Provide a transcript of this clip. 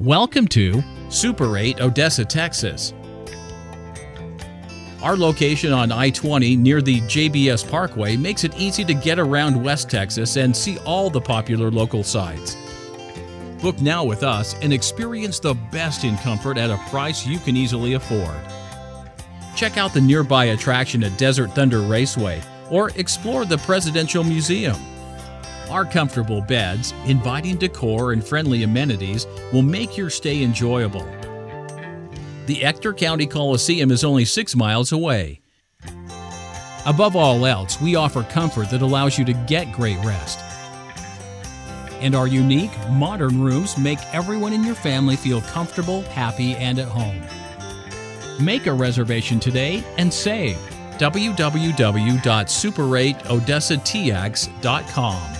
Welcome to Super 8 Odessa, Texas. Our location on I-20 near the JBS Parkway makes it easy to get around West Texas and see all the popular local sites. Book now with us and experience the best in comfort at a price you can easily afford. Check out the nearby attraction at Desert Thunder Raceway or explore the Presidential Museum. Our comfortable beds, inviting decor, and friendly amenities will make your stay enjoyable. The Ector County Coliseum is only 6 miles away. Above all else, we offer comfort that allows you to get great rest. And our unique, modern rooms make everyone in your family feel comfortable, happy, and at home. Make a reservation today and save. www.super8odessatx.com